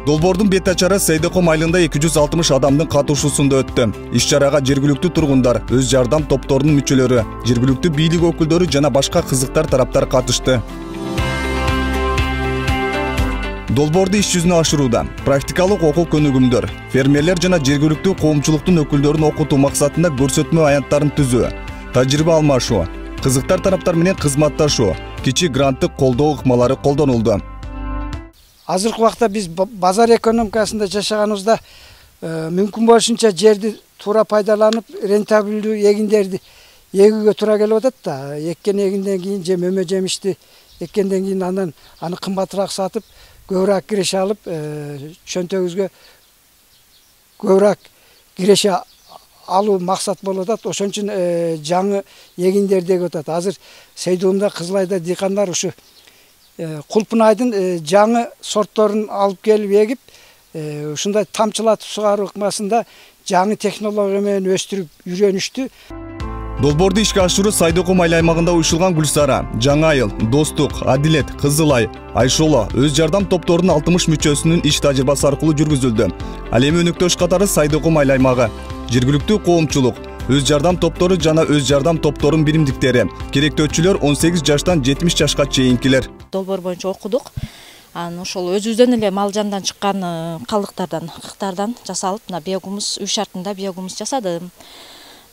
Долбоордун бет ачары Сайдыком айылында 260 адамдын катышуусунда өттү. Иш-чарага жергиликтүү тургундар, өз жардам топторунун мүчөлөрү, жергиликтүү бийлик өкүлдөрү жана башка кызыктар тараптар катышты. Долбоорду иш жүзүнө ашырууда практикалык окуу көнүгүмдөр, фермерлер жана жергиликтүү коомчулуктун өкүлдөрүн окутуу максатында көрсөтмө аянттарын түзүү, тажрыйба алмашуу, кызыктар тараптар менен кызматташуу, кичи гранттык колдоо ыкмалары колдонулду. Азыркы убакта биз базар экономикасында жашаганыбызда мүмкүн болушунча жерди туура пайдаланып, рентабелдүү эгиндерди эгүүгө туура келип атат да. Эккен эгинден кийин же мөмө жемишти эккенден кийин андан аны кымбатыраак сатып, көбүрөөк киреше алып, чөнтөгүбүзгө көбүрөөк киреше алуу максат болуп атат. Ошон үчүн жаңы эгиндерди эгип атат. Азыр Сейдуумда, Кызылайда дыйкандар ушу Кулпунайдын жаңы сортторун алып келип эгип, ушундай тамчылатып сугаруу ыкмасында жаңы технология менен өстүрүп үйрөнүштү. Долбоорду ишке ашыруу Сайдыком айыл аймагында уюшулган Гүлсара, Жаңы айыл, Достук, Адилет, Кызылай, Айшоло өз жардам топторунун 60 мүчөсүнүн иш тажрыйбасы аркылуу жүргүзүлдү. Ал эми өнөктөш катары Сайдыком айыл аймагы, жергиликтүү коомчулук, өз жардам топтору жана өз жардам топторунун биримдиктери, керектөөчүлөр 18 жаштан 70 жашка чейинкилер. Долбоор боюнча окудук. Ошол өзүбүздөн эле мал жандан чыккан калдыктардан, кыктардан жасалып, мына биогумус үй шартында биогумус жасадым.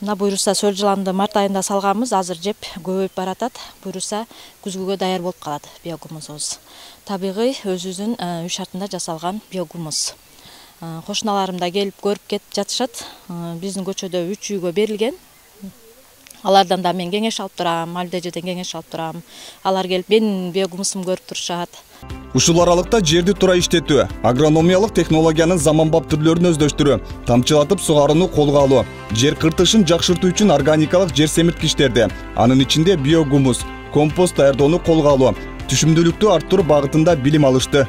Мына буйруса сөл жыланды март айында салганбыз, азыр жеп көбөйүп баратат. Буйруса күзгүгө даяр болуп калат биогумусубуз. Табигый өзүбүздүн үй шартында жасалган биогумус. Кошуналарым да келип көрүп кетип жатышат. Биздин көчөдө 3 үйгө берилген. Алардан да мен кеңеш алып турам, Малдежеден кеңеш алып турам. Алар келип менин биогумусумду көрүп турушат. Ушул аралыкта жерди туура иштетүү, агрономиялык технологиянын заманбап түрлөрүн өздөштүрүү, тамчылатып сугарууну колго алуу, жер кыртышын жакшыртуу үчүн органикалык жер семирткичтерди, анын ичинде биогумус, компост даярдоону колго алуу, түшүмдүүлүктү арттыруу багытында билим алышты.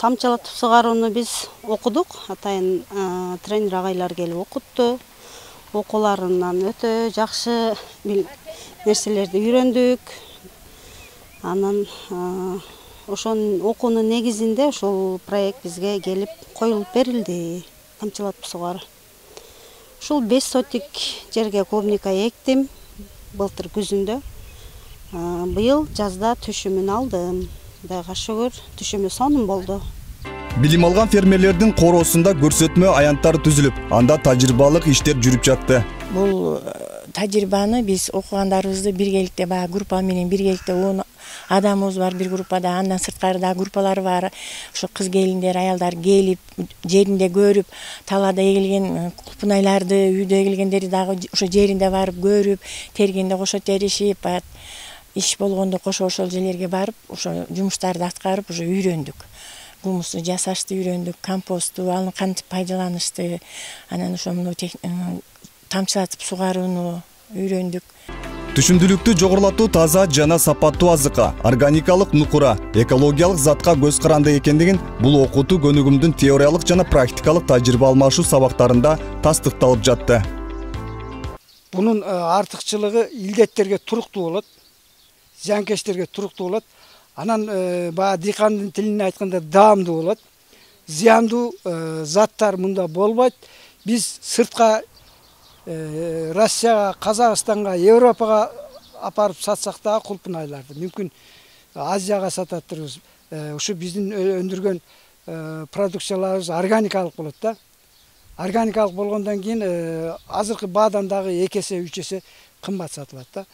Тамчылатып сугарууну биз окудук, атайын тренер агайлар келип окутту. Окууларынан өтө жакшы нерселерди үйрөндүк. Анан ошонун окуунун негизинде ошол проект бизге келип коюлуп берилди. Тамчылатып сугаруу. Ушул 5 сотик жерге клубника эктим былтыр күзүндө. Быйыл жазда түшүмүн алдым. Кудайга шүгүр, түшүмү сонун болду. Билим алган фермерлердин короосунда көрсөтмө аянттар түзүлүп, анда тажрыйбалык иштер жүрүп жатты. Бул тажрыйбаны биз окугандарыбызды биргеликте баягы группа менен биргеликте 10 адамыбыз бар бир группада, андан сырткары да группалар бар. Ошо кыз келиндер, аялдар келип, жеринде көрүп, талаада эгилген кулпунайларды, үйдө эгилгендерди дагы ошо жеринде барып көрүп, тергенде кошо теришип, иш болгондо кошо ошол жерлерге барып, ошо жумуштарды аткарып, уже үйрөндүк. Гумусту жасашты үйрөндүк, компосту, аны кантип пайдаланышты, анан ошо тамчылатып сугарууну үйрөндүк. Түшүмдүүлүктү жогорулатуу таза жана сапаттуу азыкка, органикалык нукура, экологиялык затка көз каранды экендигин бул окутуу көнүгүмдүн теориялык жана практикалык тажрыйба алмашуу сабактарында тастыкталып жатты. Бунун артыкчылыгы илдеттерге туруктуу болот, зыянкечтерге туруктуу болот. Анан баягы дыйкандын тилине айтканда даамдуу болот. Зыяндуу заттар мында болбойт. Биз сыртка Россияга, Казакстанга, Европага апарып сатсак да кулпунайларды мүмкүн Азияга сатат турбуз. Ушу биздин өндүргөн продукцияларыбыз органикалык болот да. Органикалык болгондон кийин азыркы баадан дагы 2 эсе, 3 эсе кымбат сатылат да.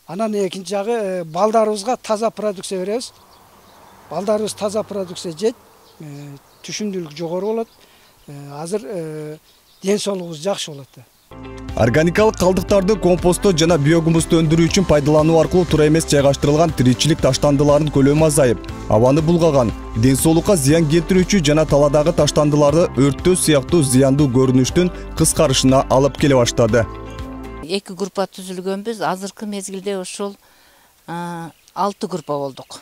Анан экинчи жагы балдарыбызга таза продукция беребиз. Балдарыбыз таза продукция жейт, түшүмдүүлүк жогору болот. Азыр ден соолугубуз жакшы болот да. Органикалык калдыктарды компостто жана биогумусту өндүрүү үчүн пайдалануу аркылуу туура эмес жайгаштырылган тиричилик таштандыларынын көлөмү азайып, абаны булгаган, ден соолукка зыян келтирүүчү жана таладагы таштандыларды өрттөө сыяктуу зыяндуу көрүнүштүн кыскарышына алып келе баштады. 2 группа түзүлгөнбүз. Азыркы мезгилде ошол 6 группа болдук.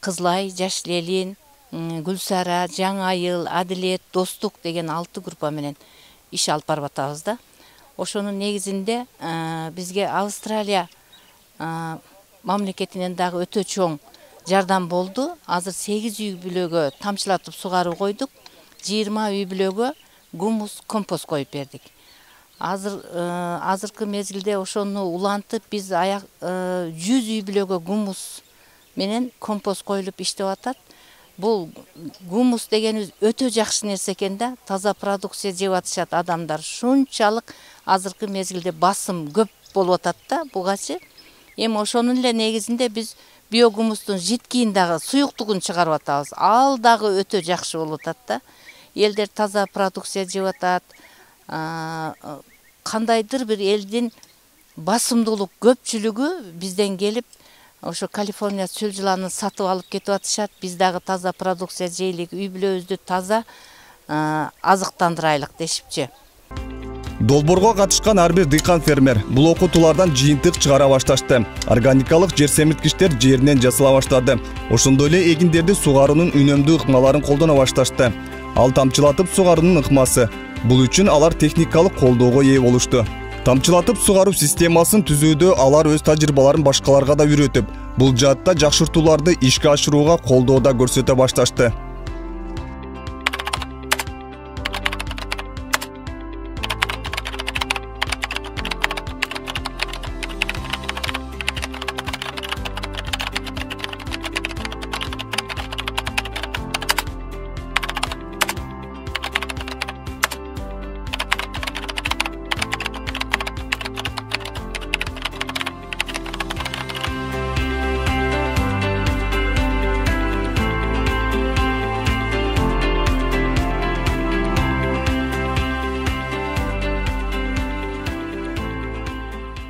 Кызылай, Жашлелин, Гүлсара, Жаңы айыл, Адилет, Достук деген 6 группа менен иш алып барып атабыз да. Ошонун негизинде бизге Австралия мамлекетинен дагы өтө чоң жардам болду. Азыр 8 үй бүлөгө тамчылатып сугаруу койдук. 20 үй бүлөгө гумус компост коюп бердик. Азыркы мезгилде ошону улантып биз 100 үй бүлөгө гумус менен компост коюлуп иштеп атат. Бул гумус дегенибиз өтө жакшы нерсе экен да, таза продукция жеп атышат адамдар. Шунчалык азыркы мезгилде басым көп болуп атат да бугачы. Эми ошонун эле негизинде биз биогумустун житкийин дагы суюктугун чыгарып атабыз. Ал дагы өтө жакшы болуп атат да. Элдер таза продукция жеп атат. Кандайдыр бир элдин басымдуулук көпчүлүгү бизден келип ошо Калифорния чөл жыланын сатып алып кетип атышат. Биз дагы таза продукция жейлик, үй бүлөбүздү таза азыктандырайлык дешипчи. Долбоорго катышкан ар бир дыйкан фермер бул окутуулардан жыйынтык чыгара башташты. Органикалык жер семирткичтер жеринен жасала баштады. Ошондой эле эгиндерди сугаруунун үнөмдүү ыкмаларын колдоно башташты. Ал тамчылатып сугаруунун ыкмасы. Бул үчүн алар техникалык колдоого ээ болушту. Тамчылатып сугаруу системасын түзүүдө алар өз тажрыйбаларын башкаларга да үйрөтүп, бул жаатта жакшыртууларды ишке ашырууга колдоо да көрсөтө башташты.